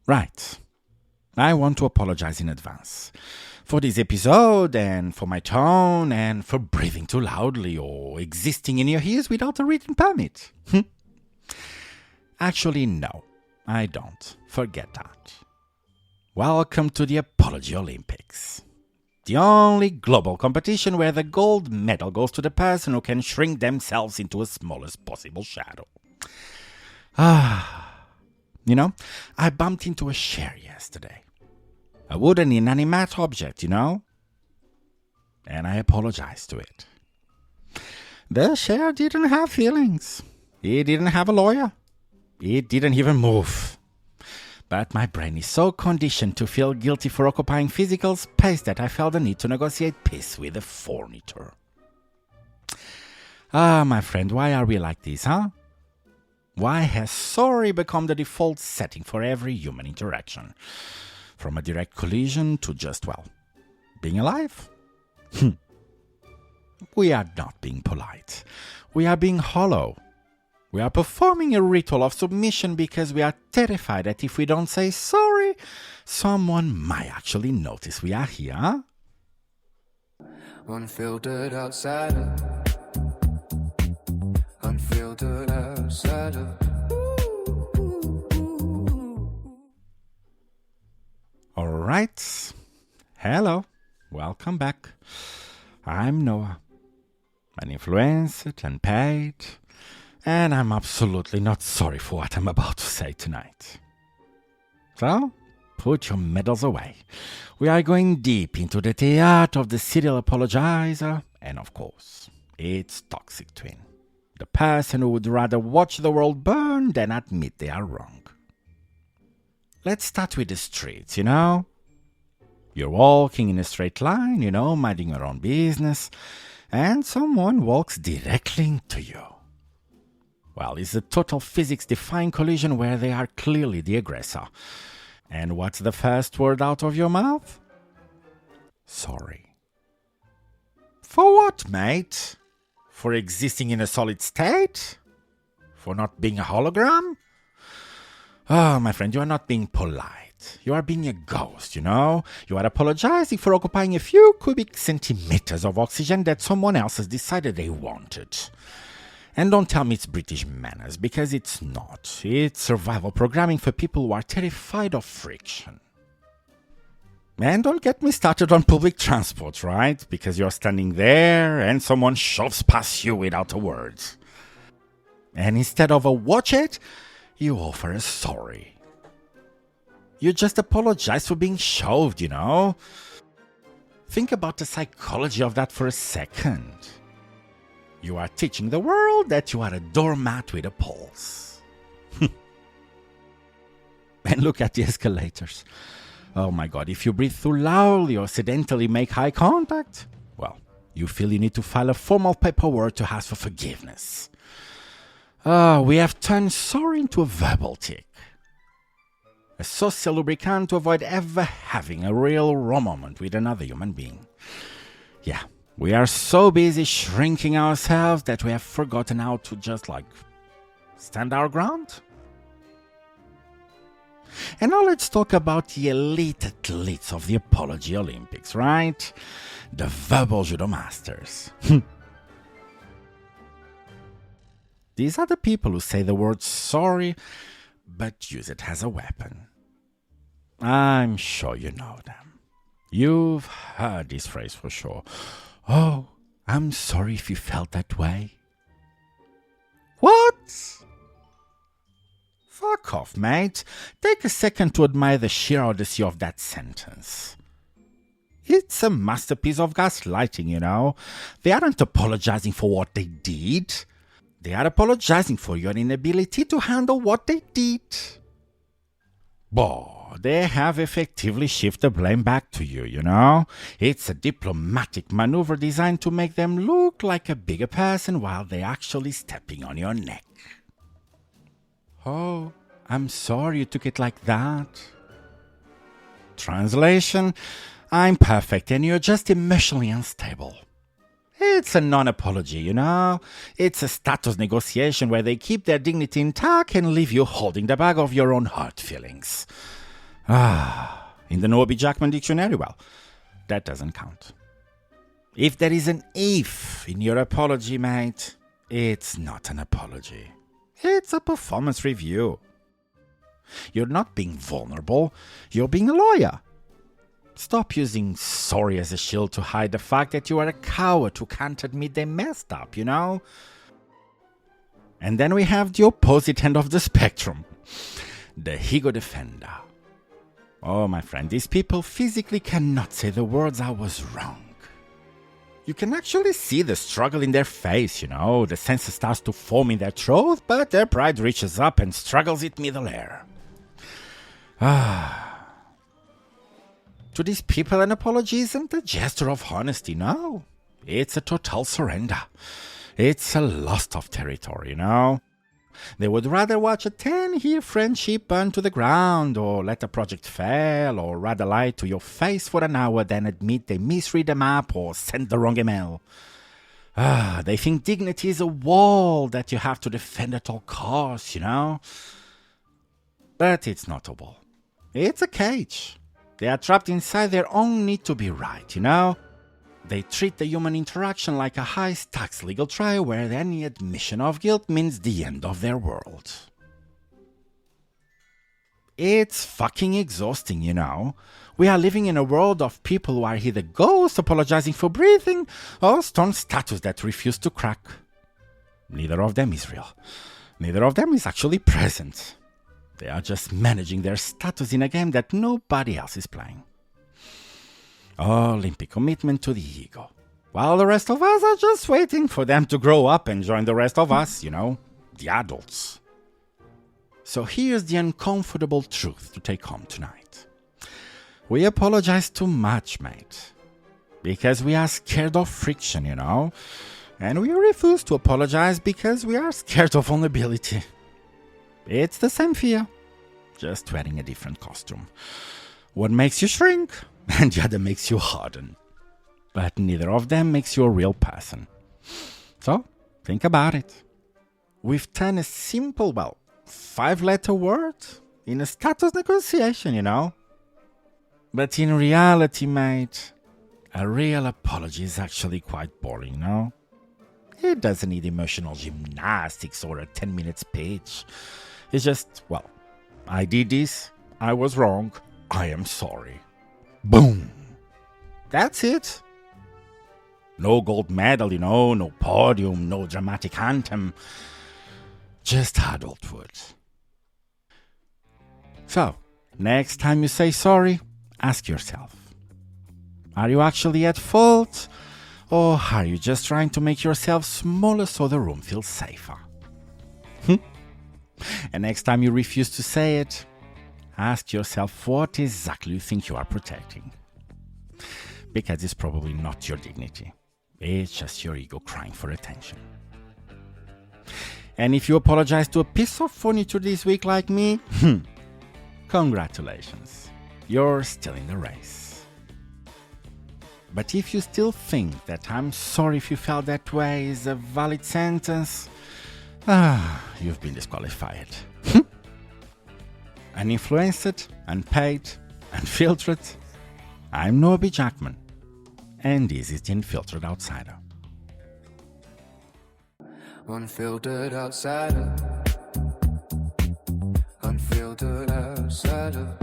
Right. I want to apologize in advance for this episode and for my tone and for breathing too loudly or existing in your ears without a written permit. Actually, no, I don't. Forget that. Welcome to the Apology Olympics. The only global competition where the gold medal goes to the person who can shrink themselves into a smallest possible shadow. You know, I bumped into a chair yesterday. A wooden inanimate object, and I apologized to it. The chair didn't have feelings. It didn't have a lawyer. It didn't even move. But my brain is so conditioned to feel guilty for occupying physical space that I felt the need to negotiate peace with the furniture. My friend, why are we like this, huh? Why has sorry become the default setting for every human interaction? From a direct collision to just, being alive? We are not being polite. We are being hollow. We are performing a ritual of submission because we are terrified that if we don't say sorry, someone might actually notice we are here, huh? Unfiltered outsider. Unfiltered outsider. Alright. Hello. Welcome back. I'm Noah. Uninfluenced, Unpaid. And I'm absolutely not sorry for what I'm about to say tonight. So, put your medals away. We are going deep into the theater of the Serial Apologiser, and of course, its toxic twin. The person who would rather watch the world burn than admit they are wrong. Let's start with the streets, You're walking in a straight line, minding your own business, and someone walks directly into you. Well, it's a total physics-defying collision where they are clearly the aggressor. And what's the first word out of your mouth? Sorry. For what, mate? For existing in a solid state? For not being a hologram? Oh, my friend, you are not being polite. You are being a ghost, You are apologizing for occupying a few cubic centimeters of oxygen that someone else has decided they wanted. And don't tell me it's British manners, because it's not. It's survival programming for people who are terrified of friction. And don't get me started on public transport, right? Because you're standing there and someone shoves past you without a word. And instead of a watch it, you offer a sorry. You just apologize for being shoved, Think about the psychology of that for a second. You are teaching the world that you are a doormat with a pulse. And look at the escalators. Oh my God, if you breathe too loudly or accidentally make eye contact, you feel you need to file a formal paperwork to ask for forgiveness. We have turned sorry into a verbal tick. A social lubricant to avoid ever having a real raw moment with another human being. Yeah. We are so busy shrinking ourselves that we have forgotten how to just stand our ground. And now let's talk about the elite athletes of the Apology Olympics, right? The Verbal Judo Masters. These are the people who say the word sorry, but use it as a weapon. I'm sure you know them. You've heard this phrase for sure. Oh, I'm sorry if you felt that way. What? Fuck off, mate. Take a second to admire the sheer audacity of that sentence. It's a masterpiece of gaslighting, They aren't apologizing for what they did. They are apologizing for your inability to handle what they did. They have effectively shifted the blame back to you, It's a diplomatic maneuver designed to make them look like a bigger person while they're actually stepping on your neck. Oh, I'm sorry you took it like that. Translation, I'm perfect and you're just emotionally unstable. It's a non-apology, It's a status negotiation where they keep their dignity intact and leave you holding the bag of your own hurt feelings. In the Jackman dictionary, well, that doesn't count. If there is an if in your apology, mate, it's not an apology. It's a performance review. You're not being vulnerable, you're being a lawyer. Stop using sorry as a shield to hide the fact that you are a coward who can't admit they messed up, you know? And then we have the opposite end of the spectrum, the ego defender. Oh, my friend, these people physically cannot say the words "I was wrong." You can actually see the struggle in their face, you know? The sense starts to form in their throat, but their pride reaches up and struggles it middle air. To these people, an apology isn't a gesture of honesty, no. It's a total surrender. It's a loss of territory, you know. They would rather watch a 10-year friendship burn to the ground, or let a project fail, or rather lie to your face for an hour than admit they misread a map or sent the wrong email. They think dignity is a wall that you have to defend at all costs, you know. But it's not a wall. It's a cage. They are trapped inside their own need to be right, you know? They treat the human interaction like a high-stakes legal trial where any admission of guilt means the end of their world. It's fucking exhausting, you know? We are living in a world of people who are either ghosts apologizing for breathing or stone statues that refuse to crack. Neither of them is real. Neither of them is actually present. They are just managing their status in a game that nobody else is playing. Olympic commitment to the ego, while the rest of us are just waiting for them to grow up and join the rest of us, you know, the adults. So here's the uncomfortable truth to take home tonight. We apologize too much, mate, because we are scared of friction, you know, and we refuse to apologize because we are scared of vulnerability. It's the same fear, just wearing a different costume. One makes you shrink, and the other makes you harden. But neither of them makes you a real person. So, think about it. We've turned a simple, 5-letter word in a status negotiation, you know? But in reality, mate, a real apology is actually quite boring, no? It doesn't need emotional gymnastics or a 10-minute speech. It's just, I did this, I was wrong, I am sorry. Boom! That's it. No gold medal, you know, no podium, no dramatic anthem. Just adulthood. So, next time you say sorry, ask yourself, are you actually at fault? Or are you just trying to make yourself smaller so the room feels safer? And next time you refuse to say it, ask yourself what exactly you think you are protecting. Because it's probably not your dignity. It's just your ego crying for attention. And if you apologize to a piece of furniture this week like me, congratulations. You're still in the race. But if you still think that "I'm sorry if you felt that way" is a valid sentence, you've been disqualified. Uninfluenced, Unpaid, Unfiltered. I'm Jackman, and this is the Unfiltered Outsider. Unfiltered outsider. Unfiltered outsider.